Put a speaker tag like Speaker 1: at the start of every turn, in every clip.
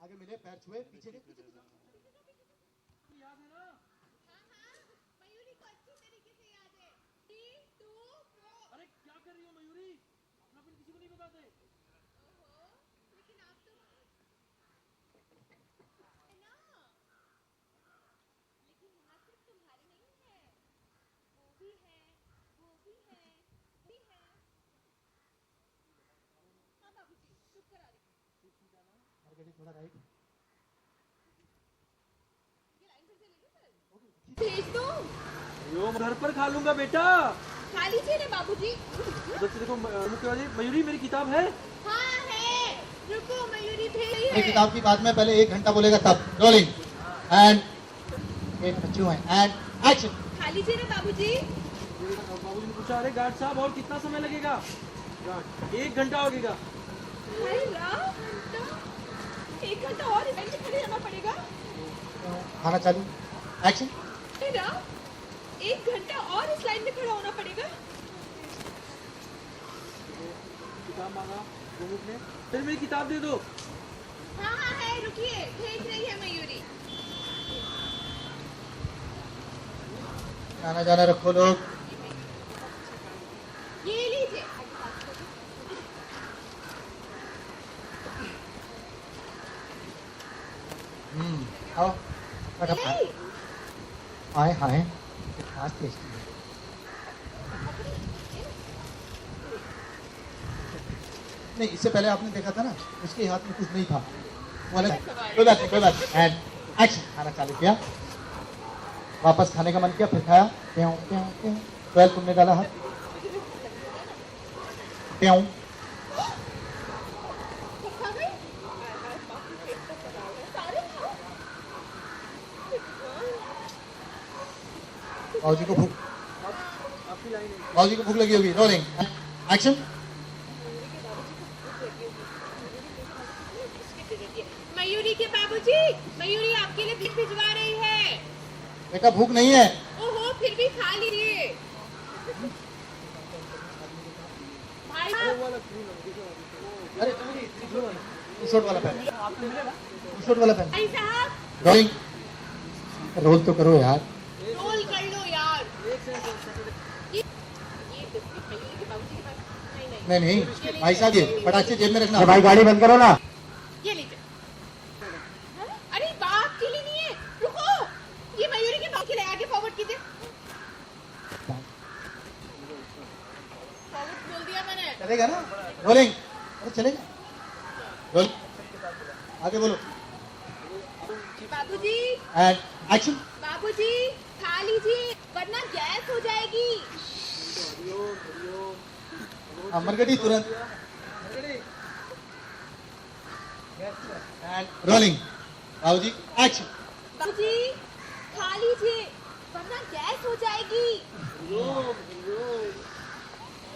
Speaker 1: आगे मिले, पैर छुए, पीछे के पीछे
Speaker 2: याद है ना?
Speaker 3: मयूरी को अच्छी तरीके से याद है। 3, 2, 4।
Speaker 2: अरे क्या कर रही हो मयूरी? अपना पिन किसी को नहीं बताते।
Speaker 3: ओहो, लेकिन आप तो है ना। लेकिन यहाँ सिर्फ तुम्हारे नहीं है, वो भी है, वो भी है, भी है। हाँ बाबूजी, चुप करा रही।
Speaker 1: मार्केट थोड़ा राइट।
Speaker 3: ये लाइन फिर से ले लो सर। भेज दो।
Speaker 2: यो घर पर खा लूंगा बेटा।
Speaker 3: खा लीजिए ना बाबूजी।
Speaker 2: उधर से देखो मयूरी मेरी किताब है।
Speaker 3: हाँ है। रुको मयूरी भेज रही
Speaker 1: ये
Speaker 3: है।
Speaker 1: किताब की बात में पहले 1 घंटा बोलेगा तब। रोलिंग एंड एक बच्चे हैं एंड एक्शन।
Speaker 3: खा लीजिए ना बाबूजी।
Speaker 2: बाबूजी ने पूछा अरे गार्ड साहब और कितना समय लगेगा? गार्ड 1 घंटा लगेगा।
Speaker 3: अरे राम, 1 घंटा और इस लाइन में खड़े रहना पड़ेगा।
Speaker 1: खाना चालू, एक्शन।
Speaker 3: अरे राम, 1 घंटा और इस लाइन में खड़ा होना पड़ेगा।
Speaker 2: किताब मांगा गोमुख ने, फिर मेरी किताब दे दो।
Speaker 3: हाँ हाँ है, रुकिए, भेज रही है मयूरी।
Speaker 1: आना जाना रखो लोग।
Speaker 3: ये लीजिए।
Speaker 1: आओ फटाफट।
Speaker 3: नहीं,
Speaker 1: हाय हाय खास टेस्टी है। नहीं, इससे पहले आपने देखा था ना, उसके हाथ में कुछ नहीं था, वो अलग। कोई बात नहीं, कोई बात नहीं। And action. खाना चालू किया, वापस खाने का मन किया, फिर खाया। प्याऊ प्याऊ प्याऊ। 12 तुमने डाला हाथ। प्याऊ।
Speaker 3: खा गई? सारे खाओ।
Speaker 1: बाबूजी को भूख,
Speaker 2: आपकी लाइन है।
Speaker 1: बाबूजी को भूख लगी होगी। Rolling action.
Speaker 3: मयूरी के बाबूजी, मयूरी आपके लिए प्लेट भिजवा रही है।
Speaker 1: बेटा भूख नहीं है।
Speaker 3: ओहो, फिर भी खा लीजिए। भाई
Speaker 1: अरे शॉट वाला पेन, शॉट वाला पेन।
Speaker 3: भाई साहब,
Speaker 1: रोलिंग रोल तो करो यार।
Speaker 3: रोल कर लो यार। ये बिस्किट मयूरी के बाबूजी के पास नहीं।
Speaker 1: नहीं भाई साहब, ये फटाक से जेब में रखना।
Speaker 4: भाई गाड़ी बंद करो ना।
Speaker 3: ये लीजिए। अरे बाप के लिए नहीं है, रुको। ये मयूरी के बाप के लिए आगे फॉरवर्ड कीजिए। फॉरवर्ड बोल दिया मैंने।
Speaker 1: चलेगा ना? रोलिंग। अरे चलेगा। रोल आगे बोलो।
Speaker 3: बाबूजी,
Speaker 1: एंड एक्शन।
Speaker 3: बाबूजी खा लीजिए वरना गैस हो जाएगी।
Speaker 1: मरगटी तुरंत। And rolling. बाबूजी एक्शन।
Speaker 3: बाबूजी खा लीजिए वरना गैस हो जाएगी।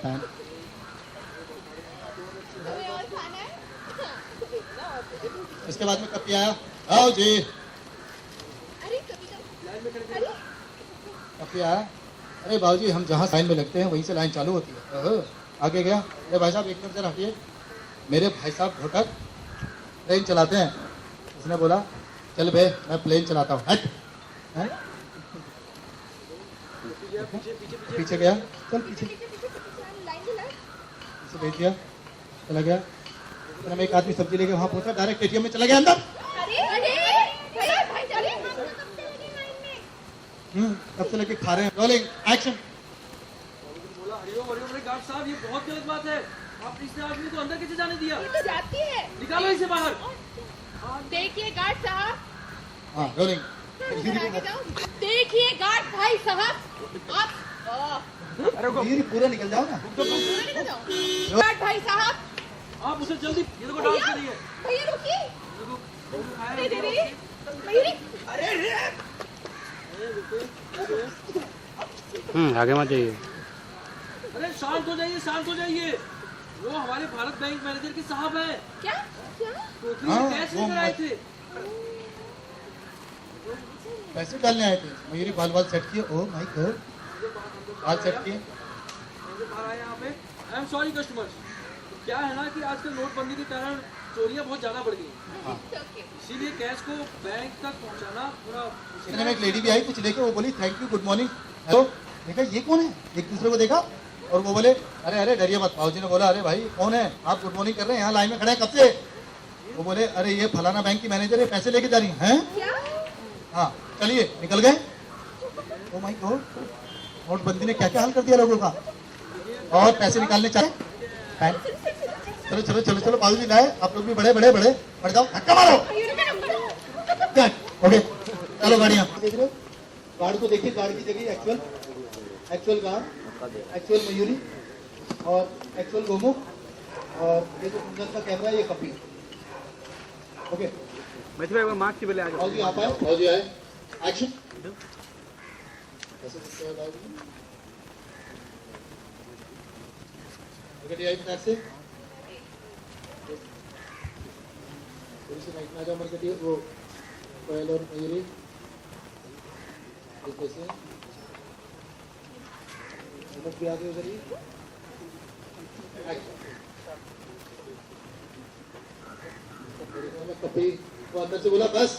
Speaker 1: एंड
Speaker 3: तुम्हें और खाना है?
Speaker 1: इसके बाद में कब किया आया? आओ जी।
Speaker 3: अरे कभी कभी अरे
Speaker 1: कब किया आया? अरे बाबूजी, हम जहाँ साइन में लगते हैं वहीं से लाइन चालू होती है। आगे गया। अरे भाई साहब, एक मिनट जरा हटिए। मेरे भाई साहब घोटक ट्रेन चलाते हैं। उसने बोला चल बे, मैं प्लेन चलाता हूँ। हट। हैं? पीछे गया, चल पीछे
Speaker 3: लाइन दिला।
Speaker 1: पीछे भेज दिया, चला गया। फिर हम एक आदमी सब्जी लेके वहाँ पहुंचा, डायरेक्ट एटीएम में चला गया अंदर।
Speaker 3: अरे अरे अरे भाई चले, हम तो कब से लगे लाइन में।
Speaker 1: कब से लेके खा रहे हैं। Rolling action.
Speaker 2: बोला हरिओम हरिओम। अरे गार्ड साहब ये बहुत गलत बात है। आपने इस आदमी को अंदर कैसे जाने दिया?
Speaker 3: ये तो जाती है।
Speaker 2: निकालो इसे बाहर।
Speaker 3: देखिए गार्ड साहब,
Speaker 1: हाँ रोलिंग।
Speaker 3: इधर आगे जाओ। देखिए गार्ड भाई साहब, आप
Speaker 1: ये पूरा निकल जाओ ना।
Speaker 3: पूरा निकल जाओ। गार्ड भाई साहब,
Speaker 2: आप उसे जल्दी ये देखो डांस कर रही है।
Speaker 3: भैया रुकिए।
Speaker 2: देखो खाया
Speaker 3: अरे रे मयूरी,
Speaker 4: आगे मत जाइए।
Speaker 2: अरे शांत हो जाइए, शांत हो जाइए। वो हमारे भारत बैंक मैनेजर के साहब हैं।
Speaker 3: क्या क्या?
Speaker 2: टोकरी में कैश लेकर आए थे।
Speaker 1: पैसे डालने आए थे। मयूरी बाल बाल सेट किए। ओ माय गॉड, बाल सेट किए।
Speaker 2: बाहर आए यहाँ पे। I am sorry customers. क्या है ना कि आजकल नोटबंदी के कारण चोरियां बहुत ज्यादा बढ़ गई हैं।
Speaker 1: हाँ।
Speaker 3: ओके
Speaker 2: इसीलिए कैश को बैंक तक पहुंचाना थोड़ा
Speaker 1: इतने में एक लेडी भी आई कुछ लेके, वो बोली thank you good morning. Hello, देखा ये कौन है, एक दूसरे को देखा और वो बोले अरे अरे डरिए मत। भाजी ने बोला अरे भाई कौन है आप, गुड मॉर्निंग कर रहे हैं, यहाँ लाइन में खड़े हैं कब से। वो बोले अरे ये फलाना बैंक की मैनेजर है, पैसे लेके जा रही हैं।
Speaker 3: क्या
Speaker 1: हाँ चलिए निकल गए। ओ माय गॉड, नोटबंदी ने क्या क्या हाल कर दिया लोगों का। और पैसे निकालने चाहे बैंक, चलो चलो चलो चलो बाबू जी लाए, आप लोग भी बड़े बड़े बड़े बढ़ जाओ, धक्का मारो।
Speaker 3: मयूरी का नंबर
Speaker 1: ओके चलो गाड़ियाँ देख रहे हो, गार्ड को देखिए, गार्ड की जगह एक्चुअल गार्ड, एक्चुअल मयूरी और एक्चुअल गोमुख, और ये जो कुंदन का कैमरा है ये कपी। ओके
Speaker 4: मैथी भाई मार्क्स की पहले आ जाओ।
Speaker 1: भाजी आप आए, भाजी आए, एक्शन। कैसे दिखते हैं भाजी? आई फटाक से, थोड़ी सी माइक में आ जाओ मरकटी, वो कोयल और मयूरी कैसे भी आगे उधर ही। कपी वो अंदर से बोला बस,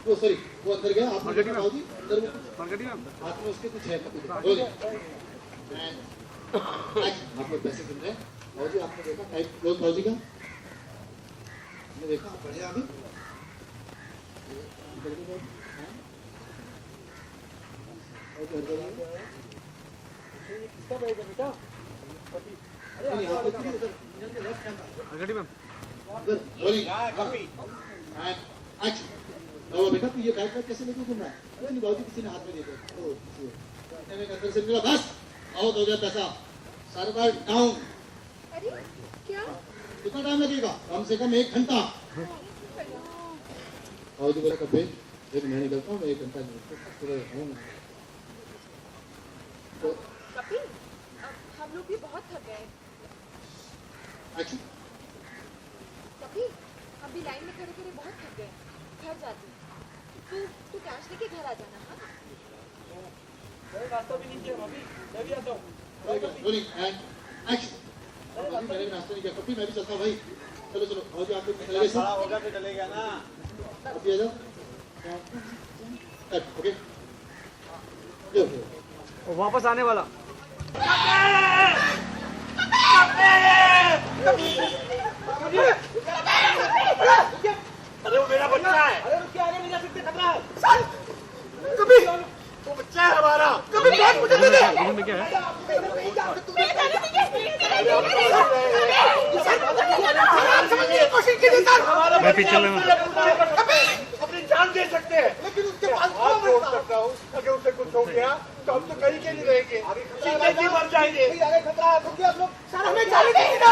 Speaker 1: वो सॉरी वो अंदर गया, आप अंदर वो हाथ में उसके कुछ है कपी। आप लोग पैसे गिन रहे हैं, भाजी आपने देखा टाइप क्लोज भाजी का, आपने देखा आप बढ़े आगे किसका बैग है बेटा? बेटा तू ये बैग कैसे लेके घूम रहा है? अरे नहीं बाबूजी किसी ने हाथ में दे दिया। अंदर से निकला, बस आउट हो गया पैसा, सर्वर डाउन।
Speaker 3: अरे क्या
Speaker 1: कितना टाइम लगेगा? कम से कम 1 घंटा। बाबूजी बोला कभी एक मैं निकलता हूँ, 1 घंटा नहीं तो
Speaker 3: कपिल हम लोग भी बहुत थक गए।
Speaker 1: एक्शन।
Speaker 3: कपिल हम भी लाइन में खड़े खड़े बहुत थक गए, घर जाते। तू कैश लेके घर आ जाना। हाँ
Speaker 2: रास्ता भी नहीं किया भाभी, मैं भी आता हूँ।
Speaker 1: Rolling and action. मैंने भी नाश्ता नहीं किया, कभी मैं भी चलता हूँ भाई। चलो चलो भाजी आप लोग निकल गए सब,
Speaker 2: होगा तो चलेगा ना।
Speaker 1: अभी आ जाओ। ओके
Speaker 4: वो वापस आने वाला।
Speaker 2: अरे वो मेरा बच्चा है। अरे उसके आगे नहीं जा सकते, खतरा है। कभी वो बच्चा है हमारा। कभी बात मुझे दे दे।
Speaker 4: में क्या है?
Speaker 2: कोशिश कीजिए सर।
Speaker 4: मैं पीछे चल रहा हूँ।
Speaker 2: अपनी जान दे सकते हैं, लेकिन उसके पास छोड़ सकता हूँ। अगर उसे कुछ हो गया तो हम तो कहीं के नहीं रहेंगे, सीधे ही मर जाएंगे। खतरा है, रुकिए आप लोग। सर हमें जाने दीजिए ना।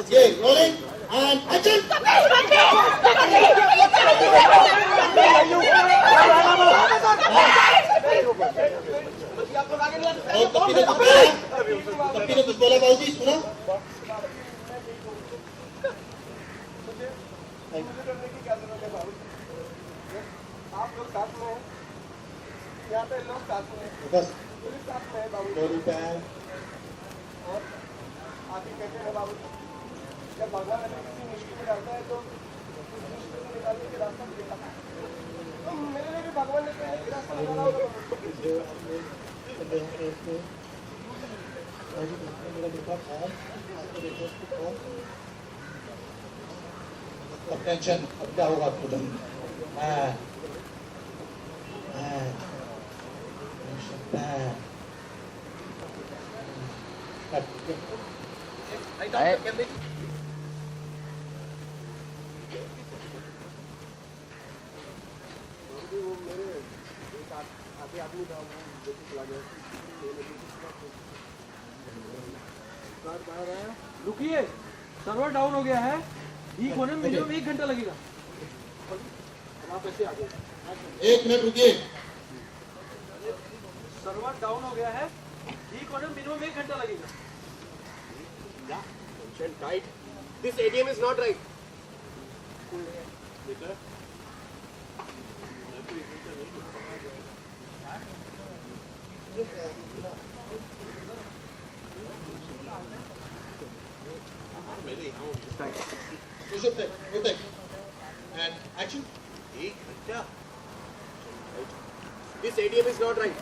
Speaker 1: ये रोलिंग एंड एक्शन। और कपी ने कुछ बोला बाबूजी सुना?
Speaker 2: आप लोग साथ में हैं, यहाँ पे लोग साथ में हैं,
Speaker 1: बस
Speaker 2: पुलिस साथ में है बाबू।
Speaker 1: गोली पैन
Speaker 2: और आप ही कहते हैं बाबू, जब भगवान हमें किसी मुश्किल में डालता है तो उस मुश्किल से निकालने के रास्ता भी देता है। तो मेरे लिए भी भगवान ने कहने की रास्ता निकाला होगा।
Speaker 1: अब टेंशन, अब क्या होगा आपको?
Speaker 2: रुकिए, सर्वर डाउन हो गया है, ठीक होने में मिनिमम 1 घंटा लगेगा।
Speaker 1: आप ऐसे आ गए, 1 मिनट रुकिए।
Speaker 2: सर्वर डाउन हो गया है, ठीक होने में मिनिमम 1 घंटा लगेगा।
Speaker 5: Right. This ATM is not right.
Speaker 1: Push-up take, go take. And action.
Speaker 5: This ATM is not right.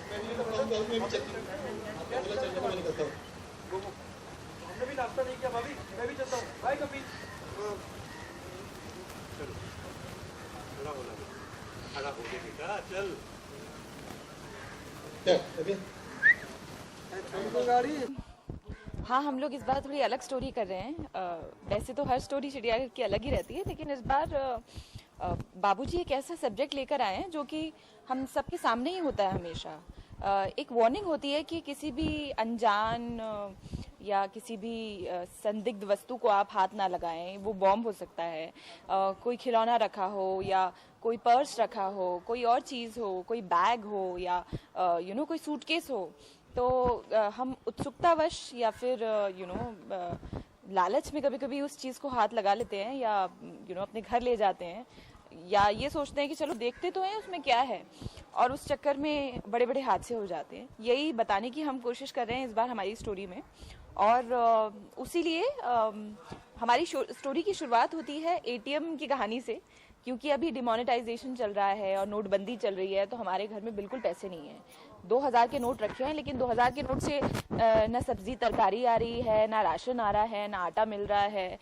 Speaker 1: मैं नहीं करता हूँ, मैं भी चलती हूँ। आपका बोला चलने को मैं नहीं करता हूँ।
Speaker 2: हमने भी नाश्ता नहीं किया भाभी, मैं भी चलता हूँ। बाय कपिल।
Speaker 5: खड़ा हो गया बेटा, चल।
Speaker 1: क्या अभी
Speaker 3: हाँ, हम लोग इस बार थोड़ी अलग स्टोरी कर रहे हैं। वैसे तो हर स्टोरी चिड़ियाघर की अलग ही रहती है, लेकिन इस बार बाबूजी एक ऐसा सब्जेक्ट लेकर आए हैं जो कि हम सबके सामने ही होता है हमेशा। एक वार्निंग होती है कि किसी भी अनजान या किसी भी संदिग्ध वस्तु को आप हाथ ना लगाएं, वो बॉम्ब हो सकता है। कोई खिलौना रखा हो या कोई पर्स रखा हो, कोई और चीज़ हो, कोई बैग हो या कोई सूटकेस हो, तो हम उत्सुकतावश या फिर लालच में कभी कभी उस चीज़ को हाथ लगा लेते हैं या अपने घर ले जाते हैं, या ये सोचते हैं कि चलो देखते तो हैं उसमें क्या है, और उस चक्कर में बड़े बड़े हादसे हो जाते हैं। यही बताने की हम कोशिश कर रहे हैं इस बार हमारी स्टोरी में। और उसीलिए हमारी स्टोरी की शुरुआत होती है एटीएम की कहानी से, क्योंकि अभी डिमोनेटाइजेशन चल रहा है और नोटबंदी चल रही है, तो हमारे घर में बिल्कुल पैसे नहीं है। 2000 के नोट रखे हैं, लेकिन 2000 के नोट से ना सब्जी तरकारी आ रही है, ना राशन आ रहा है, ना आटा मिल रहा है,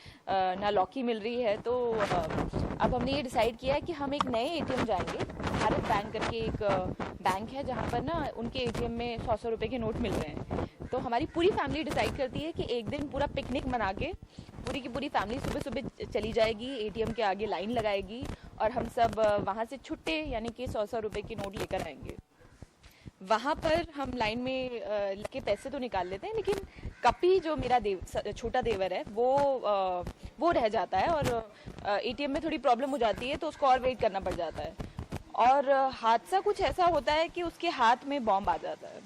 Speaker 3: ना लौकी मिल रही है। तो अब हमने ये डिसाइड किया है कि हम एक नए एटीएम जाएंगे। भारत बैंक करके एक बैंक है जहाँ पर ना उनके एटीएम में 100 रुपए के नोट मिल रहे हैं। तो हमारी पूरी फैमिली डिसाइड करती है कि एक दिन पूरा पिकनिक मना के पूरी की पूरी फैमिली सुबह सुबह चली जाएगी, एटीएम के आगे लाइन लगाएगी और हम सब वहाँ से छुट्टे यानी कि 100 रुपए के नोट लेकर आएंगे। वहाँ पर हम लाइन में लेके पैसे तो निकाल लेते हैं, लेकिन कपी जो मेरा छोटा देवर है वो रह जाता है और एटीएम में थोड़ी प्रॉब्लम हो जाती है, तो उसको और वेट करना पड़ जाता है। और हादसा कुछ ऐसा होता है कि उसके हाथ में बॉम्ब आ जाता है।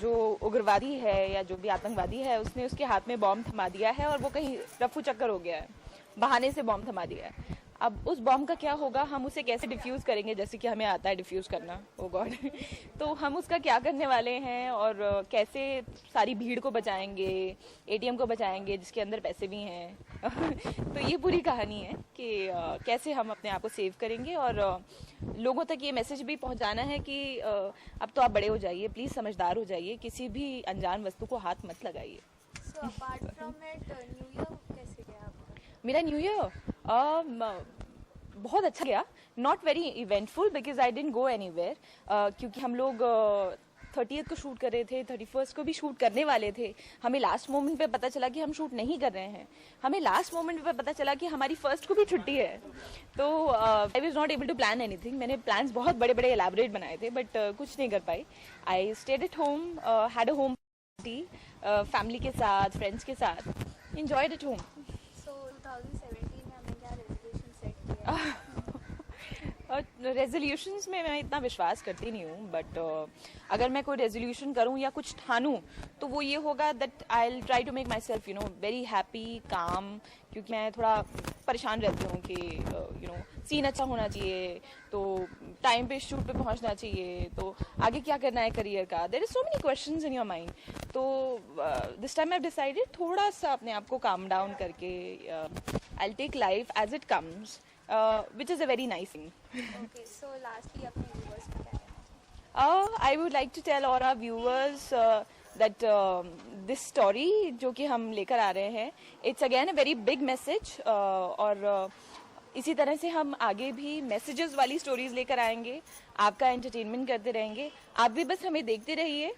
Speaker 3: जो उग्रवादी है या जो भी आतंकवादी है, उसने उसके हाथ में बॉम्ब थमा दिया है और वो कहीं रफू चक्कर हो गया है, बहाने से बॉम्ब थमा दिया है। अब उस बॉम्ब का क्या होगा, हम उसे कैसे डिफ्यूज़ करेंगे, जैसे कि हमें आता है डिफ्यूज़ करना, ओ गॉड तो हम उसका क्या करने वाले हैं और कैसे सारी भीड़ को बचाएंगे, एटीएम को बचाएंगे जिसके अंदर पैसे भी हैं तो ये पूरी कहानी है कि कैसे हम अपने आप को सेव करेंगे और लोगों तक ये मैसेज भी पहुंचाना है कि अब तो आप बड़े हो जाइए, प्लीज़ समझदार हो जाइए, किसी भी अनजान वस्तु को हाथ मत लगाइए।
Speaker 6: So apart from it, New Year कैसे गया आपका?
Speaker 3: मेरा न्यू ईयर बहुत अच्छा गया, not very eventful because I didn't go anywhere, क्योंकि हम लोग 30th को शूट कर रहे थे, 31st को भी शूट करने वाले थे। हमें लास्ट मोमेंट पे पता चला कि हम शूट नहीं कर रहे हैं, हमें लास्ट मोमेंट पे पता चला कि हमारी फर्स्ट को भी छुट्टी है। तो I was not able to plan anything. मैंने प्लान्स बहुत बड़े बड़े एलैबोरेट बनाए थे, बट कुछ नहीं कर पाई। I stayed at home, had a home party family के साथ, फ्रेंड्स के साथ, एंजॉयड एट होम।
Speaker 6: So 2017 में हमने क्या रेजोल्यूशन सेट किया?
Speaker 3: रेजोल्यूशंस में मैं इतना विश्वास करती नहीं हूँ, बट अगर मैं कोई रेजोल्यूशन करूँ या कुछ ठानूँ तो वो ये होगा that I will try to make myself very happy, काम, क्योंकि मैं थोड़ा परेशान रहती हूँ कि सीन अच्छा होना चाहिए, तो टाइम पे शूट पे पहुँचना चाहिए, तो आगे क्या करना है करियर का, there is so many questions in your mind. तो this time I have decided थोड़ा सा अपने आप को काम डाउन करके I will take life as it comes, which is a very nice thing.
Speaker 6: Okay, so lastly अपने viewers को क्या कहना चाहिए?
Speaker 3: I would like to tell all our viewers that this story जो कि हम लेकर आ रहे हैं, it's again a very big message, और इसी तरह से हम आगे भी मैसेजेस वाली स्टोरीज लेकर आएंगे, आपका एंटरटेनमेंट करते रहेंगे। आप भी बस हमें देखते रहिए।